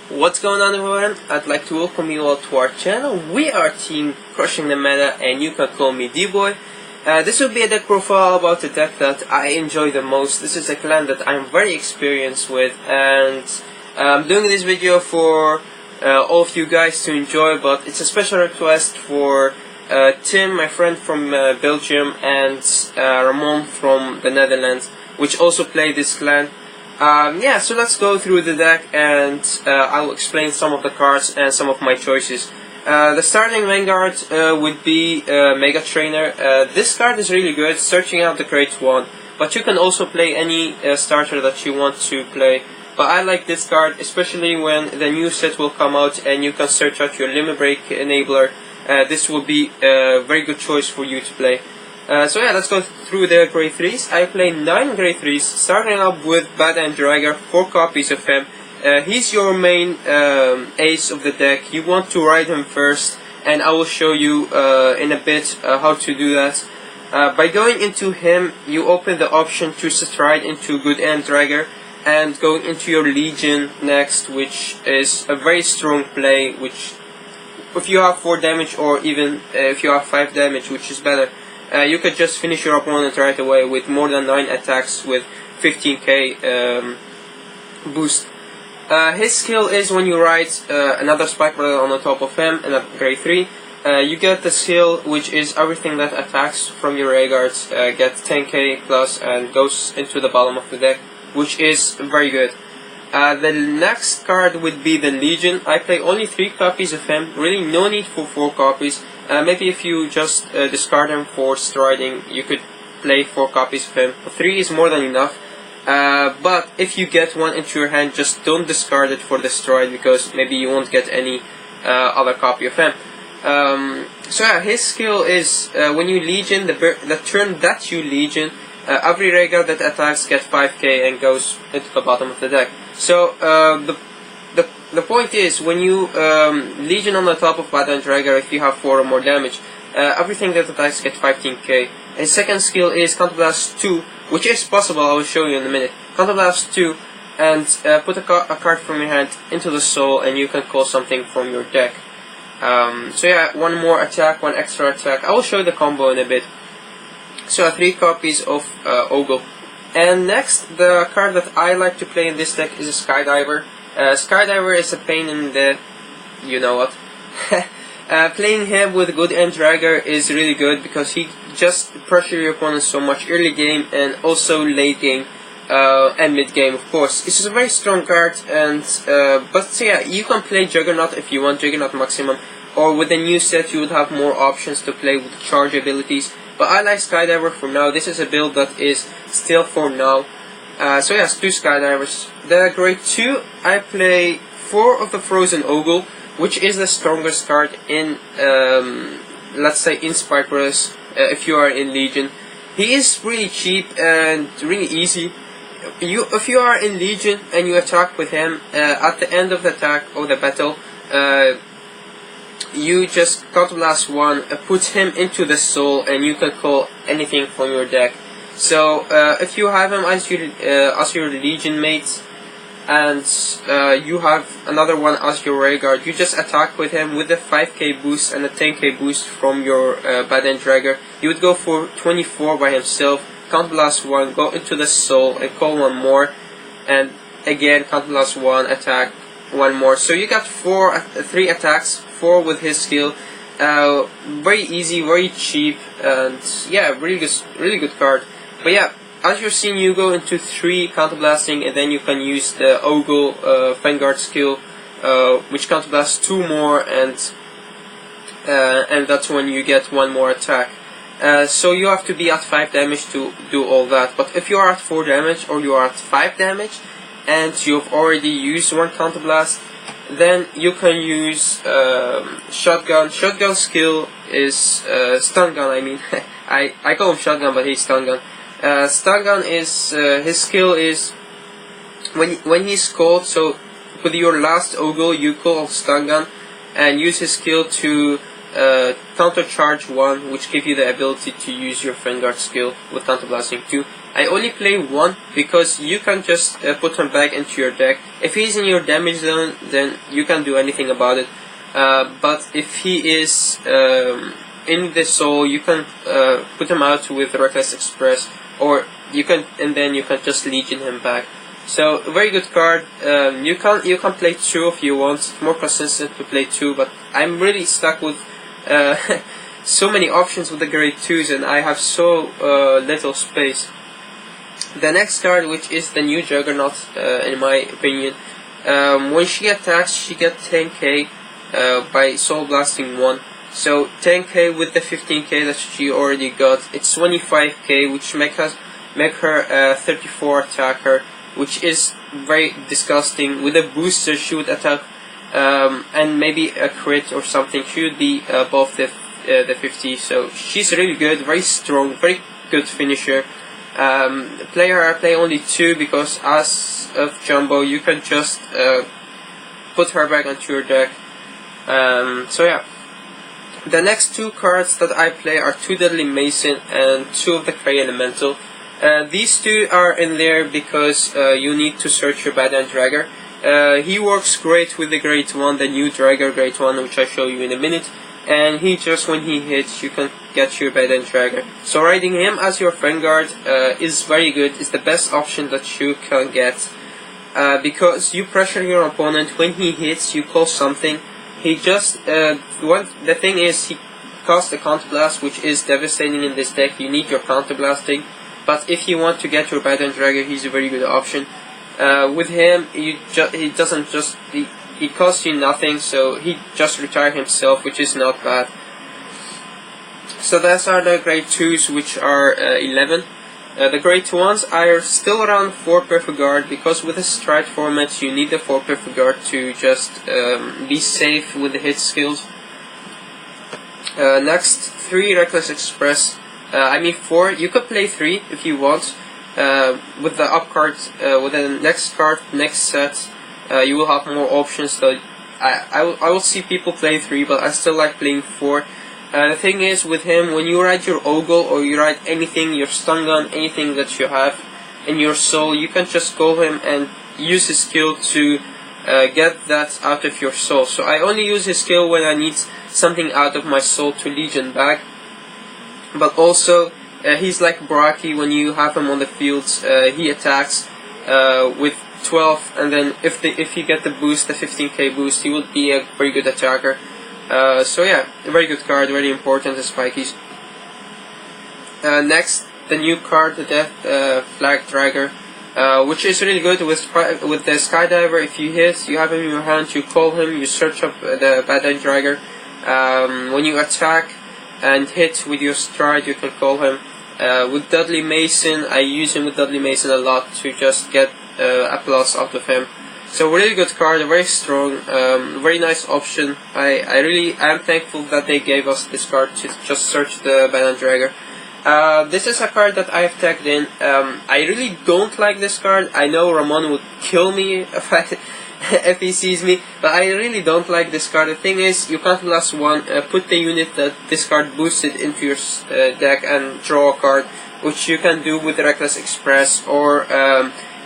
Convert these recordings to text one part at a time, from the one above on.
What's going on, everyone? I'd like to welcome you all to our channel. We are Team Crushing the Meta, and you can call me D-Boy. This will be a deck profile about the deck that I enjoy the most. This is a clan that I'm very experienced with, and I'm doing this video for all of you guys to enjoy, but it's a special request for Tim, my friend from Belgium, and Ramon from the Netherlands, which also play this clan. Yeah, so let's go through the deck, and I'll explain some of the cards and some of my choices. The starting vanguard would be Mega Trainer. This card is really good, searching out the great one, but you can also play any starter that you want to play. But I like this card, especially when the new set will come out and you can search out your Limit Break enabler. This will be a very good choice for you to play. So yeah, let's go through the grade 3s. I play 9 grade 3s, starting up with Bad and Dragger, 4 copies of him. He's your main ace of the deck. You want to ride him first, and I will show you in a bit how to do that. By going into him, you open the option to stride into Good and Dragger, and going into your Legion next, which is a very strong play, which if you have 4 damage, or even if you have 5 damage, which is better, you could just finish your opponent right away with more than 9 attacks with 15k boost. His skill is when you ride another Spike Brother on the top of him in a grade 3, you get the skill which is everything that attacks from your Rayguards gets 10k plus and goes into the bottom of the deck, which is very good. The next card would be the Legion. I play only 3 copies of him, really no need for 4 copies. Maybe if you just discard him for striding, you could play 4 copies of him. 3 is more than enough. But if you get one into your hand, just don't discard it for the stride, because maybe you won't get any other copy of him. So yeah, his skill is when you Legion, the turn that you Legion, every Rayguard that attacks gets 5k and goes into the bottom of the deck. So the point is, when you Legion on the top of Bad and Dragger, if you have 4 or more damage, everything that attacks gets 15k. His second skill is Counterblast 2, which is possible, I will show you in a minute. Counterblast 2, and put a card from your hand into the soul, and you can call something from your deck. So yeah, 1 more attack, 1 extra attack. I will show you the combo in a bit. So 3 copies of Ogle. And next, the card that I like to play in this deck is a Skydiver. Skydiver is a pain in the... you know what. Playing him with Good and Dragger is really good, because he just pressure your opponent so much early game and also late game and mid game, of course. This is a very strong card, and but yeah, you can play Juggernaut if you want, Juggernaut Maximum, or with the new set you would have more options to play with charge abilities. But I like Skydiver for now. This is a build that is still for now. So yes, 2 Skydivers. The grade 2, I play 4 of the Frozen Ogle, which is the strongest card in, let's say, in Spike Brothers, if you are in Legion. He is really cheap and really easy. If you are in Legion and you attack with him, at the end of the attack or the battle, you just Counterblast 1, put him into the soul, and you can call anything from your deck. So if you have him as your Legion mate, and you have another one as your Rayguard, you just attack with him with a 5k boost and a 10k boost from your Bad and Dragger. You would go for 24 by himself, Counterblast 1, go into the soul and call 1 more, and again Counterblast 1, attack 1 more. So you got 3 attacks, 4 with his skill. Very easy, very cheap, and yeah, really good card. But yeah, as you're seeing, you go into 3 counterblasting, and then you can use the Ogle vanguard skill, which counterblasts 2 more, and that's when you get 1 more attack. So you have to be at 5 damage to do all that. But if you are at 4 damage, or you are at 5 damage, and you've already used 1 counterblast, then you can use Shotgun. Shotgun skill is Stun Gun, I mean. I call him Shotgun, but he's Stun Gun. Stun Gun is, his skill is, when he's called, so with your last Ogle, you call Stun Gun, and use his skill to counter charge 1, which gives you the ability to use your vanguard skill with counterblasting 2. I only play 1 because you can just put him back into your deck. If he's in your damage zone, then you can't do anything about it. But if he is in the soul, you can put him out with Reckless Express, or you can, and then you can just Legion him back. So a very good card. You can play 2 if you want. It's more consistent to play 2, but I'm really stuck with so many options with the grade 2s, and I have so little space. The next card, which is the new Juggernaut, in my opinion, when she attacks, she gets 10k by Soul Blasting 1. So 10k with the 15k that she already got, it's 25k, which make her a 34 attacker, which is very disgusting. With a booster, she would attack, and maybe a crit or something, she would be above the 50. So she's really good, very strong, very good finisher. Play only 2 because as of Jumbo, you can just put her back onto your deck. So yeah. The next 2 cards that I play are 2 Deadly Mason and 2 of the Clay Elemental. These 2 are in there because you need to search your Badan Dragger. He works great with the Grade 1, the new Dragger Grade 1, which I show you in a minute. And he just, when he hits, you can get your Badan Dragger. So riding him as your vanguard is very good. It's the best option that you can get. Because you pressure your opponent. When he hits, you call something. He just, the thing is, he costs a Counterblast, which is devastating in this deck. You need your Counterblasting, but if you want to get your Badan Dragger, he's a very good option. With him, he costs you nothing, so he just retire himself, which is not bad. So those are the grade 2s, which are 11. The grade 1s are still around 4 Perfect Guard, because with the Stride format you need the 4 Perfect Guard to just be safe with the hit skills. Next, 3 Reckless Express. 4. You could play 3 if you want. With the up card, with the next set, you will have more options. So I will see people play 3, but I still like playing 4. The thing is, with him, when you ride your Ogle or you ride anything, your stun gun, anything that you have in your soul, you can just call him and use his skill to get that out of your soul. So I only use his skill when I need something out of my soul to Legion back. But also, he's like Baraki. When you have him on the field, he attacks with 12, and then if you get the boost, the 15k boost, he will be a very good attacker. So yeah, a very good card, very important, the Spikies. Next, the new card, the Death Flag Dragger, which is really good with the Skydiver. If you hit, you have him in your hand, you call him, you search up the Badan Dragger. When you attack and hit with your Stride, you can call him. With Dudley Mason, I use him with Dudley Mason a lot to just get a plus out of him. So really good card, very strong, very nice option. I really am thankful that they gave us this card to just search the Badan Dragger. This is a card that I have tagged in. I really don't like this card. I know Ramon would kill me if he sees me, but I really don't like this card. The thing is, you can't last 1, put the unit that this card boosted into your deck and draw a card, which you can do with Reckless Express or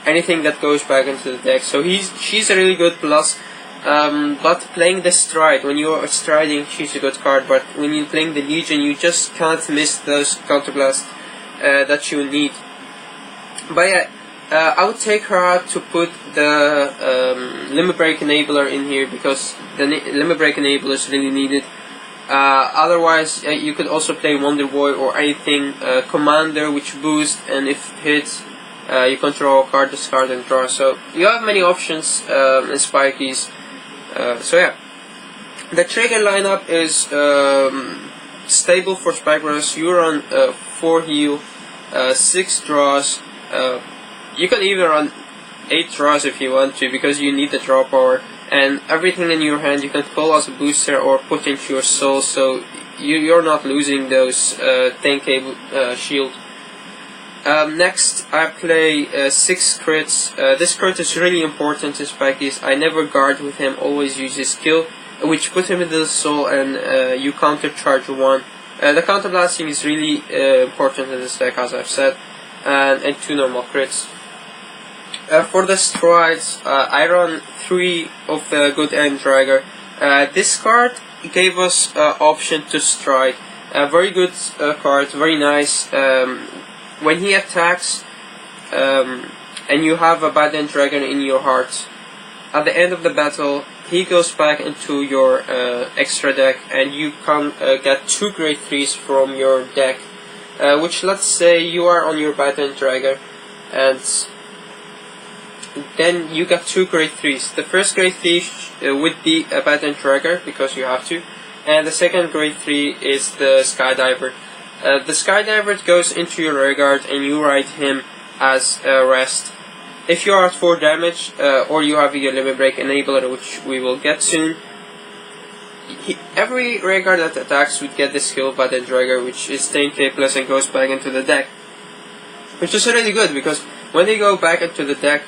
anything that goes back into the deck. So she's a really good plus. But playing the Stride, when you're striding, she's a good card. But when you're playing the Legion, you just can't miss those Counterblast that you need. But yeah, I would take her out to put the Limit Break Enabler in here, because the Limit Break Enabler is really needed. Otherwise, you could also play Wonder Boy or anything, Commander, which boost, and if hits, you can draw a card, discard, and draw. So you have many options in Spikies. So yeah, the trigger lineup is stable for Spike Runners. You're on 4 heal, 6 draws. You can even run 8 draws if you want to, because you need the draw power. And everything in your hand you can call as a booster or put into your soul, so you're not losing those 10k shield. Next, I play 6 crits. This crit is really important in Spikies. I never guard with him, always use his skill, which put him into the soul, and you counter charge 1. The counter blasting is really important in this deck, as I've said. and 2 normal crits. For the strides, I run 3 of the Good End Dragger. This card gave us option to strike. Very good card, very nice. When he attacks and you have a Bad End Dragon in your heart, at the end of the battle he goes back into your extra deck and you can get 2 grade 3s from your deck, which, let's say you are on your Bad End Dragon and then you got 2 grade 3s. The first grade 3 would be a Bad End Dragger because you have to, and the second grade 3 is the Skydiver. The Skydiver goes into your rearguard and you ride him as a rest. If you are at 4 damage or you have your Limit Break Enabler, which we will get soon, every rearguard that attacks would get the skill Bad End Dragger, which is 10k plus and goes back into the deck, which is really good because when they go back into the deck,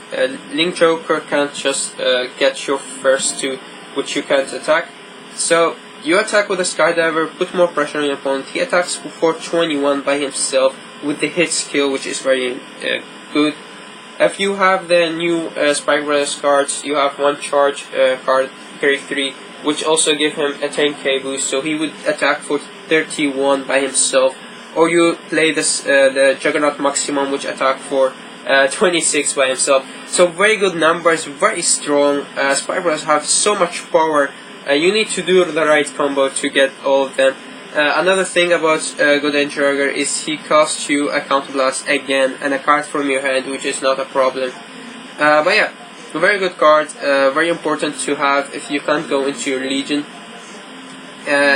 Link Joker can't just get your first 2, which you can't attack. So you attack with a Skydiver, put more pressure on your opponent. He attacks for 21 by himself with the hit skill, which is very good. If you have the new Spike Brothers cards, you have 1 charge card, grade 3, which also give him a 10k boost, so he would attack for 31 by himself. Or you play this the Juggernaut Maximum, which attack for 26 by himself. So very good numbers, very strong. Spike Brothers have so much power. You need to do the right combo to get all of them. Another thing about Good End Dragger is he costs you a Counter Blast again and a card from your hand, which is not a problem. But yeah, a very good card, very important to have if you can't go into your Legion.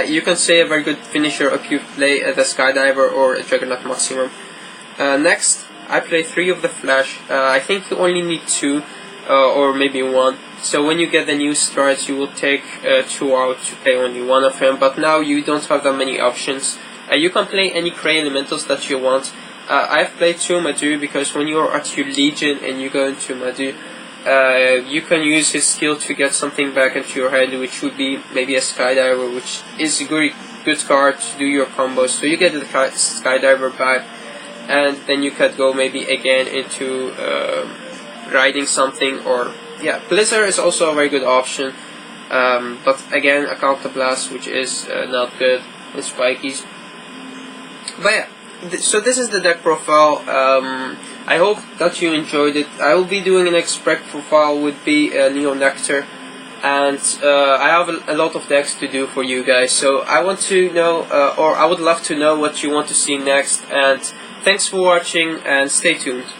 You can say a very good finisher if you play the Skydiver or a Juggernaut Maximum. Next, I play 3 of the Flash. I think you only need 2 or maybe 1. So when you get the new strides, you will take 2 out to play only 1 of them. But now you don't have that many options. You can play any Cray Elementals that you want. I've played 2 Madu because when you're at your Legion and you go into Madu, you can use his skill to get something back into your hand, which would be maybe a Skydiver, which is a good card to do your combos. So you get the Skydiver back, and then you could go maybe again into riding something, or yeah, Blizzard is also a very good option, but again a Counter Blast, which is not good with Spikies. But yeah, so this is the deck profile. I hope that you enjoyed it. I will be doing an expect profile would be Neo Nectar, and I have a lot of decks to do for you guys. So I want to know, or I would love to know what you want to see next. And thanks for watching, and stay tuned.